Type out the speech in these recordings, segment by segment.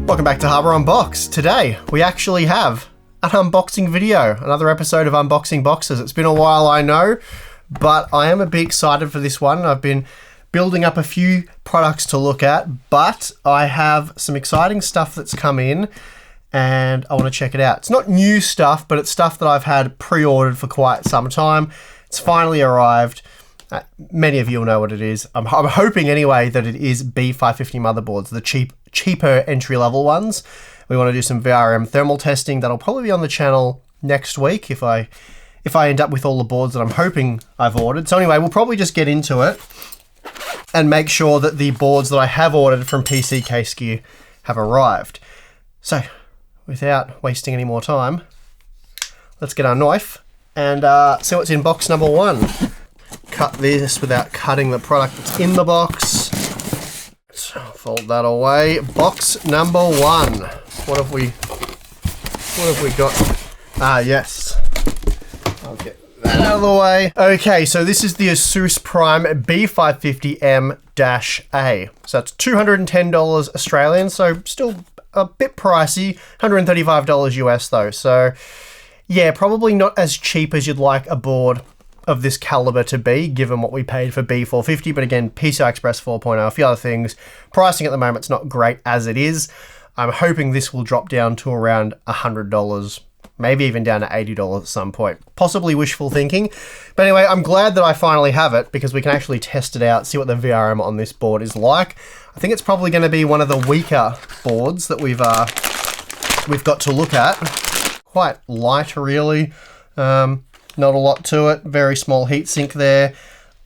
Welcome back to Harbour Unboxed. Today, we actually have an unboxing video, another episode of Unboxing Boxes. It's been a while, I know, but I am a bit excited for this one. I've been building up a few products to look at, but I have some exciting stuff that's come in and I want to check it out. It's not new stuff, but it's stuff that I've had pre-ordered for quite some time. It's finally arrived. Many of you will know what it is. I'm hoping anyway that it is B550 motherboards, the cheaper entry-level ones. We want to do some VRM thermal testing. That'll probably be on the channel next week if I end up with all the boards that I'm hoping I've ordered. So anyway, we'll probably just get into it and make sure that the boards that I have ordered from PC Case Gear have arrived. So, without wasting any more time, let's get our knife and see what's in box number one. Cut this without cutting the product that's in the box. So fold that away. Box number one. What have we got? Ah, yes. I'll get that out of the way. Okay, so this is the Asus Prime B550M-A. So that's $210 Australian, so still a bit pricey. $135 US though. So yeah, probably not as cheap as you'd like a board of this caliber to be, given what we paid for B450, but again, PCI Express 4.0, a few other things. Pricing at the moment is not great as it is. I'm hoping this will drop down to around $100, maybe even down to $80 at some point. Possibly wishful thinking. But anyway, I'm glad that I finally have it because we can actually test it out, see what the VRM on this board is like. I think it's probably going to be one of the weaker boards that we've got to look at. Quite light, really. Not a lot to it. Very small heatsink there.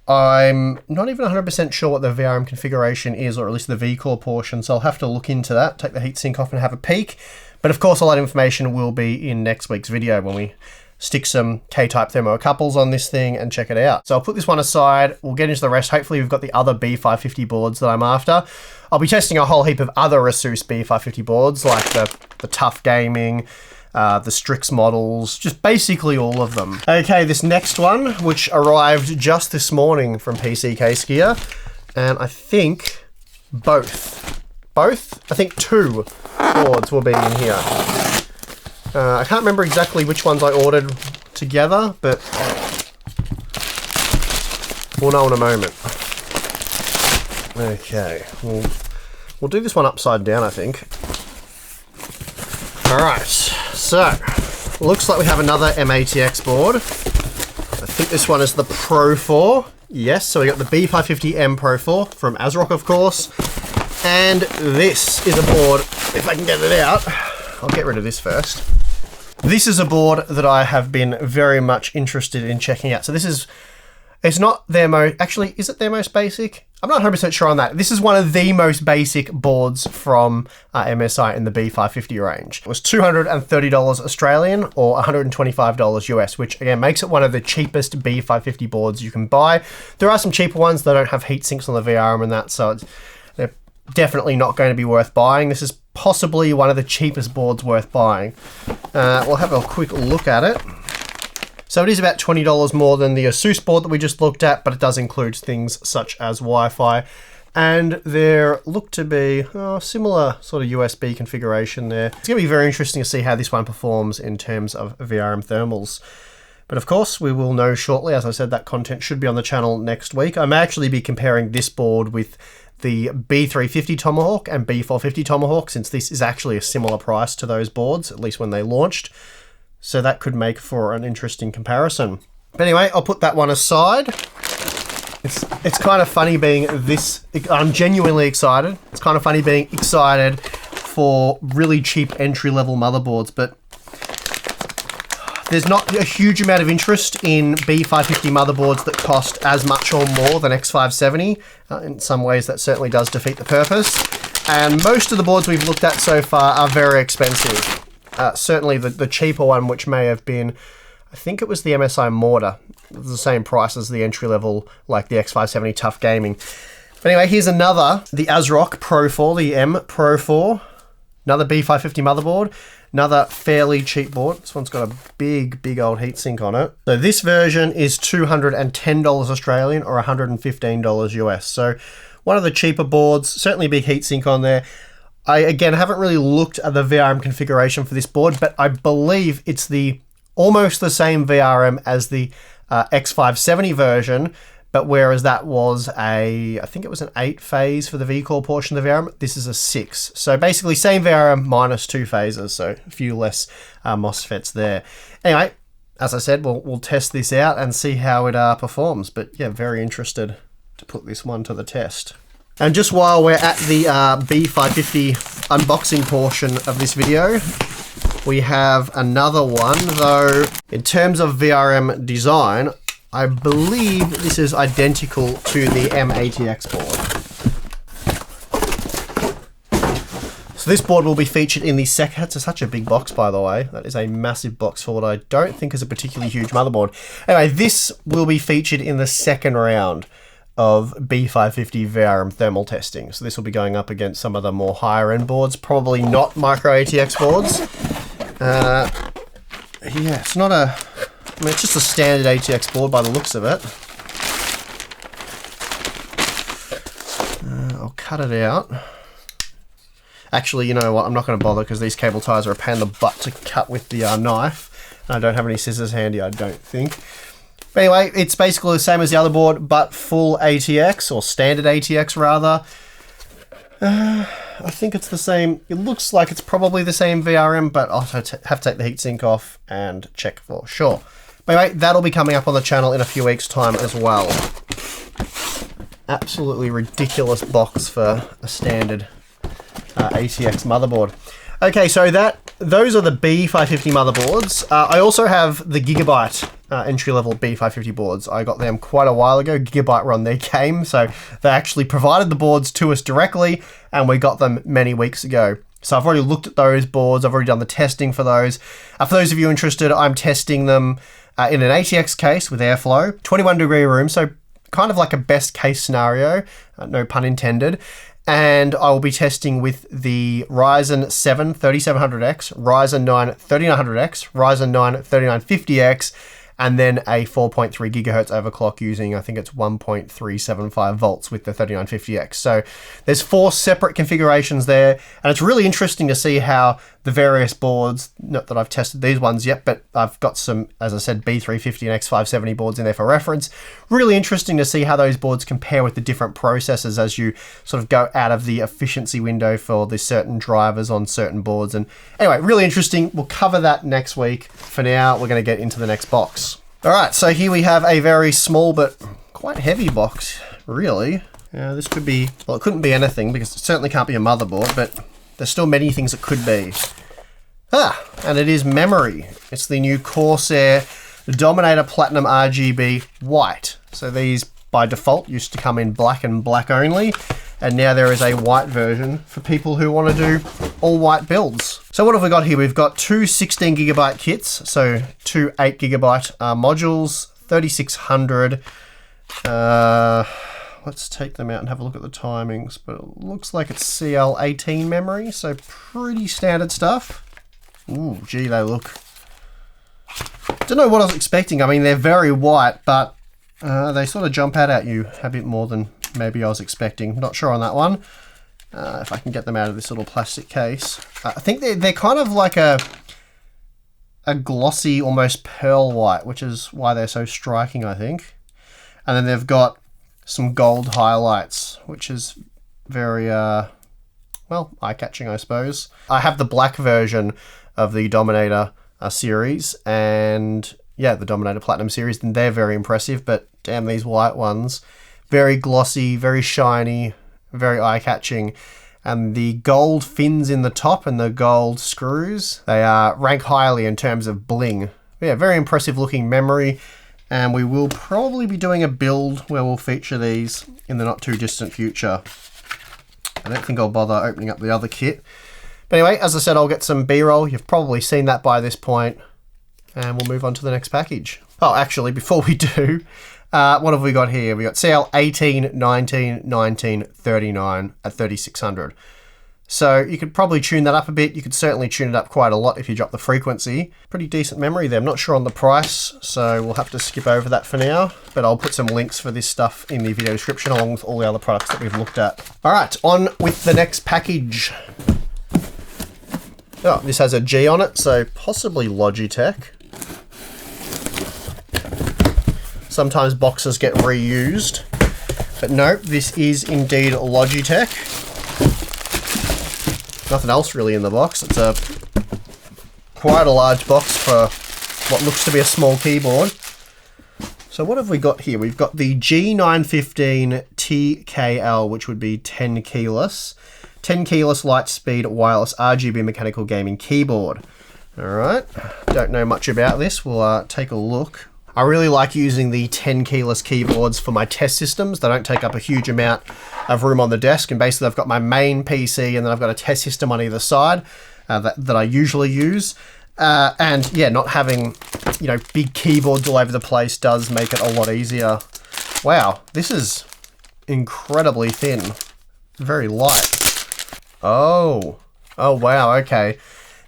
I'm not even 100% sure what the VRM configuration is, or at least the V-Core portion, so I'll have to look into that, take the heatsink off and have a peek. But of course, all that information will be in next week's video when we stick some K-type thermocouples on this thing and check it out. So I'll put this one aside. We'll get into the rest. Hopefully we've got the other B550 boards that I'm after. I'll be testing a whole heap of other Asus B550 boards, like the Tough Gaming, the Strix models, just basically all of them. Okay, this next one, which arrived just this morning from PC Case Gear, and I think I think two boards will be in here. I can't remember exactly which ones I ordered together, but we'll know in a moment. Okay, we'll do this one upside down, I think. All right. So, looks like we have another M-ATX board. I think this one is the Pro 4. Yes, so we got the B550M Pro 4 from ASRock, of course. And this is a board, if I can get it out. I'll get rid of this first. This is a board that I have been very much interested in checking out. So it's not their most, actually, is it their most basic? I'm not 100% sure on that. This is one of the most basic boards from MSI in the B550 range. It was $230 Australian or $125 US, which again makes it one of the cheapest B550 boards you can buy. There are some cheaper ones that don't have heat sinks on the VRM and that, so they're definitely not going to be worth buying. This is possibly one of the cheapest boards worth buying. We'll have a quick look at it. So it is about $20 more than the Asus board that we just looked at, but it does include things such as Wi-Fi. And there look to be similar sort of USB configuration there. It's going to be very interesting to see how this one performs in terms of VRM thermals. But of course, we will know shortly. As I said, that content should be on the channel next week. I may actually be comparing this board with the B350 Tomahawk and B450 Tomahawk, since this is actually a similar price to those boards, at least when they launched. So that could make for an interesting comparison. But anyway, I'll put that one aside. It's kind of funny being this, I'm genuinely excited. It's kind of funny being excited for really cheap entry-level motherboards, but there's not a huge amount of interest in B550 motherboards that cost as much or more than X570. In some ways, that certainly does defeat the purpose. And most of the boards we've looked at so far are very expensive. Certainly the cheaper one, which may have been, I think it was the MSI Mortar. It was the same price as the entry level, like the X570 Tough Gaming. But anyway, here's another, the ASRock Pro 4, the M Pro 4. Another B550 motherboard. Another fairly cheap board. This one's got a big old heatsink on it. So this version is $210 Australian or $115 US. So one of the cheaper boards, certainly a big heatsink on there. I, again, haven't really looked at the VRM configuration for this board, but I believe it's almost the same VRM as the X570 version, but whereas that was I think it was an 8-phase for the V-Core portion of the VRM, this is a 6. So basically same VRM minus 2 phases, so a few less MOSFETs there. Anyway, as I said, we'll test this out and see how it performs, but yeah, very interested to put this one to the test. And just while we're at the B550 unboxing portion of this video, we have another one, though in terms of VRM design, I believe this is identical to the M80X board. So this board will be featured in the second, it's such a big box by the way, that is a massive box for what I don't think is a particularly huge motherboard. Anyway, this will be featured in the second round of B550 VRM thermal testing. So this will be going up against some of the more higher end boards, probably not micro ATX boards. Yeah, it's not a, I mean, it's just a standard ATX board by the looks of it. I'll cut it out. Actually, you know what? I'm not going to bother because these cable ties are a pain in the butt to cut with the knife. And I don't have any scissors handy, I don't think. But anyway, it's basically the same as the other board, but full ATX, or standard ATX rather. I think it's the same. It looks like it's probably the same VRM, but I'll have to take the heatsink off and check for sure. But anyway, that'll be coming up on the channel in a few weeks' time as well. Absolutely ridiculous box for a standard ATX motherboard. Okay, so those are the B550 motherboards. I also have the Gigabyte entry-level B550 boards. I got them quite a while ago. Gigabyte were on their game, so they actually provided the boards to us directly, and we got them many weeks ago. So I've already looked at those boards. I've already done the testing for those. For those of you interested, I'm testing them in an ATX case with airflow, 21-degree room, so kind of like a best case scenario, no pun intended. And I will be testing with the Ryzen 7 3700X, Ryzen 9 3900X, Ryzen 9 3950X, and then a 4.3 gigahertz overclock using, I think it's 1.375 volts with the 3950X. So there's 4 separate configurations there, and it's really interesting to see how the various boards, not that I've tested these ones yet, but I've got some, as I said, B350 and X570 boards in there for reference. Really interesting to see how those boards compare with the different processors as you sort of go out of the efficiency window for the certain drivers on certain boards. And anyway, really interesting. We'll cover that next week. For now, we're going to get into the next box. All right, so here we have a very small but quite heavy box, really. This could be, well, it couldn't be anything because it certainly can't be a motherboard, but there's still many things it could be. And it is memory. It's the new Corsair Dominator Platinum RGB White. So these, by default, used to come in black and black only, and now there is a white version for people who want to do all white builds. So what have we got here? We've got 2 16GB kits, so 2 8GB modules, 3600. Let's take them out and have a look at the timings, but it looks like it's CL18 memory, so pretty standard stuff. Ooh, gee, they look... Don't know what I was expecting. I mean, they're very white, but they sort of jump out at you a bit more than maybe I was expecting. Not sure on that one. If I can get them out of this little plastic case. I think they're kind of like a glossy, almost pearl white, which is why they're so striking, I think. And then they've got some gold highlights, which is very, well, eye-catching, I suppose. I have the black version of the Dominator series, and yeah, the Dominator Platinum series, and they're very impressive, but damn, these white ones, very glossy, very shiny, very eye-catching. And the gold fins in the top and the gold screws, they rank highly in terms of bling. Yeah, very impressive looking memory. And we will probably be doing a build where we'll feature these in the not too distant future. I don't think I'll bother opening up the other kit. But anyway, as I said, I'll get some B-roll. You've probably seen that by this point. And we'll move on to the next package. Oh, actually, before we do, what have we got here? We got CL18, 19, 19, 39 at 3600. So you could probably tune that up a bit. You could certainly tune it up quite a lot if you drop the frequency. Pretty decent memory there. I'm not sure on the price, so we'll have to skip over that for now. But I'll put some links for this stuff in the video description along with all the other products that we've looked at. All right, on with the next package. Oh, this has a G on it, so possibly Logitech. Sometimes boxes get reused, but no, this is indeed Logitech. Nothing else really in the box. It's quite a large box for what looks to be a small keyboard. So what have we got here? We've got the G915 TKL, which would be 10 keyless. 10 keyless light speed wireless RGB mechanical gaming keyboard. All right, don't know much about this. We'll take a look. I really like using the 10 keyless keyboards for my test systems. They don't take up a huge amount of room on the desk, and basically I've got my main PC and then I've got a test system on either side that I usually use. And yeah, not having, you know, big keyboards all over the place does make it a lot easier. Wow, this is incredibly thin, very light. Oh wow, okay.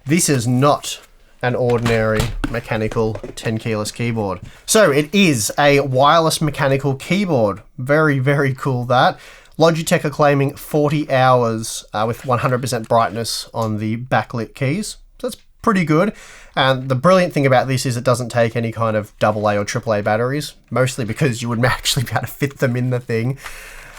This is not an ordinary mechanical 10 keyless keyboard. So it is a wireless mechanical keyboard. Very, very cool that. Logitech are claiming 40 hours with 100% brightness on the backlit keys. So that's pretty good. And the brilliant thing about this is it doesn't take any kind of AA or AAA batteries, mostly because you wouldn't actually be able to fit them in the thing.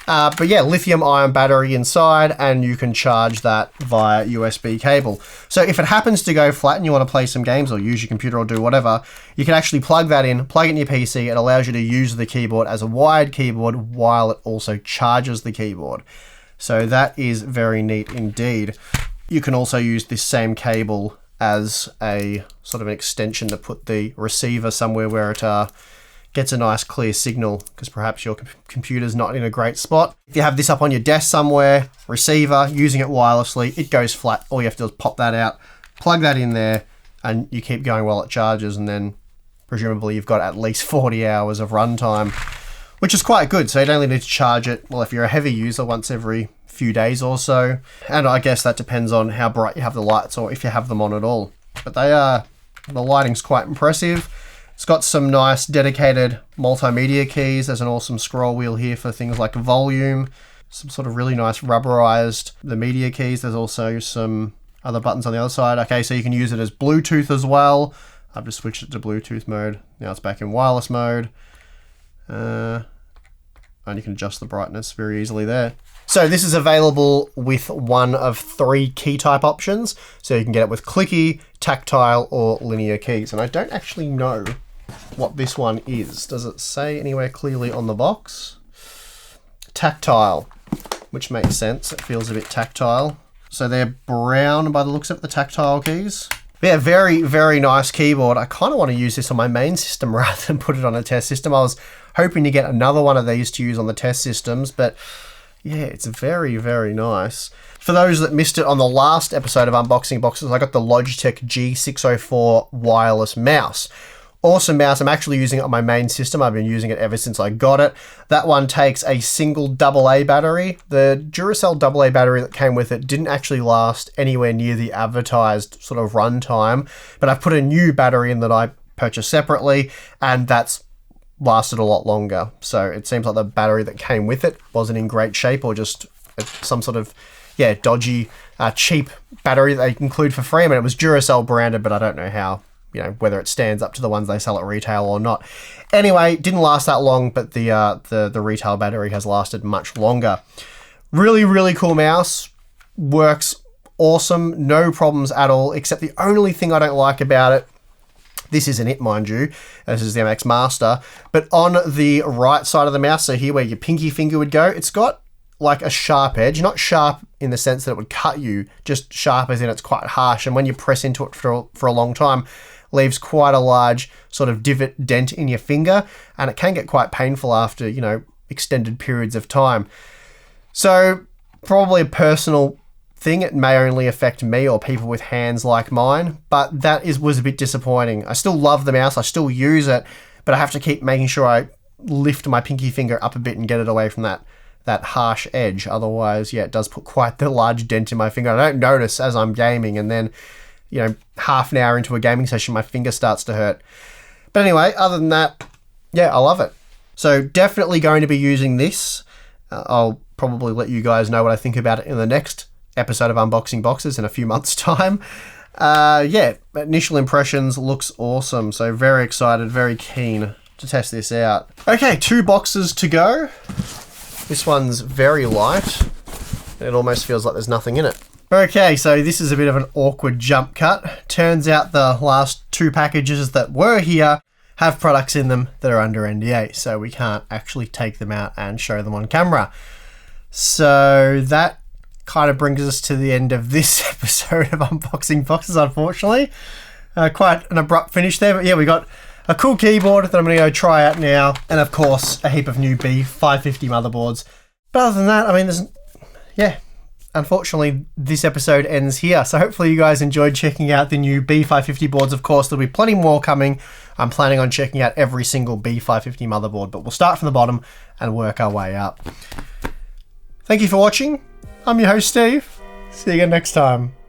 But yeah, lithium ion battery inside, and you can charge that via USB cable. So if it happens to go flat and you want to play some games or use your computer or do whatever, you can actually plug that in, plug it in your PC. It allows you to use the keyboard as a wired keyboard while it also charges the keyboard. So that is very neat indeed. You can also use this same cable as a sort of an extension to put the receiver somewhere where it gets a nice clear signal, because perhaps your computer's not in a great spot. If you have this up on your desk somewhere, receiver, using it wirelessly, it goes flat. All you have to do is pop that out, plug that in there, and you keep going while it charges, and then presumably you've got at least 40 hours of runtime, which is quite good. So you don't need to charge it, well, if you're a heavy user, once every few days or so. And I guess that depends on how bright you have the lights or if you have them on at all. But the lighting's quite impressive. It's got some nice dedicated multimedia keys. There's an awesome scroll wheel here for things like volume, some sort of really nice rubberized the media keys. There's also some other buttons on the other side. Okay, so you can use it as Bluetooth as well. I've just switched it to Bluetooth mode. Now it's back in wireless mode. And you can adjust the brightness very easily there. So this is available with one of 3 key type options. So you can get it with clicky, tactile, or linear keys. And I don't actually know what this one is. Does it say anywhere clearly on the box? Tactile, which makes sense. It feels a bit tactile. So they're brown by the looks of the tactile keys. Yeah, very, very nice keyboard. I kind of want to use this on my main system rather than put it on a test system. I was hoping to get another one of these to use on the test systems, but yeah, it's very, very nice. For those that missed it on the last episode of Unboxing Boxes, I got the Logitech G604 wireless mouse. Awesome mouse. I'm actually using it on my main system. I've been using it ever since I got it. That one takes a single AA battery. The Duracell AA battery that came with it didn't actually last anywhere near the advertised sort of runtime, but I've put a new battery in that I purchased separately, and that's lasted a lot longer. So it seems like the battery that came with it wasn't in great shape, or just some sort of, yeah, dodgy, cheap battery that they include for free. I mean, it was Duracell branded, but I don't know how, you know, whether it stands up to the ones they sell at retail or not. Anyway, didn't last that long, but the retail battery has lasted much longer. Really, really cool mouse. Works awesome. No problems at all, except the only thing I don't like about it, this isn't it, mind you, this is the MX Master, but on the right side of the mouse, so here where your pinky finger would go, it's got like a sharp edge, not sharp in the sense that it would cut you, just sharp as in it's quite harsh, and when you press into it for a long time, leaves quite a large sort of divot dent in your finger, and it can get quite painful after, you know, extended periods of time. So probably a personal thing. It may only affect me or people with hands like mine, but that was a bit disappointing. I still love the mouse, I still use it, but I have to keep making sure I lift my pinky finger up a bit and get it away from that harsh edge. Otherwise, yeah, it does put quite the large dent in my finger. I don't notice as I'm gaming, and then, you know, half an hour into a gaming session, my finger starts to hurt. But anyway, other than that, yeah, I love it. So definitely going to be using this. I'll probably let you guys know what I think about it in the next episode of Unboxing Boxes in a few months' time. Yeah, initial impressions looks awesome. So very excited, very keen to test this out. Okay, 2 boxes to go. This one's very light. It almost feels like there's nothing in it. Okay, so this is a bit of an awkward jump cut. Turns out the last 2 packages that were here have products in them that are under NDA, so we can't actually take them out and show them on camera. So that kind of brings us to the end of this episode of Unboxing Boxes, unfortunately. Quite an abrupt finish there, but yeah, we got a cool keyboard that I'm going to go try out now, and of course a heap of new B550 motherboards. But other than that, I mean, yeah, unfortunately this episode ends here. So hopefully you guys enjoyed checking out the new B550 boards. Of course, there'll be plenty more coming. I'm planning on checking out every single B550 motherboard, but we'll start from the bottom and work our way up. Thank you for watching. I'm your host, Steve. See you again next time.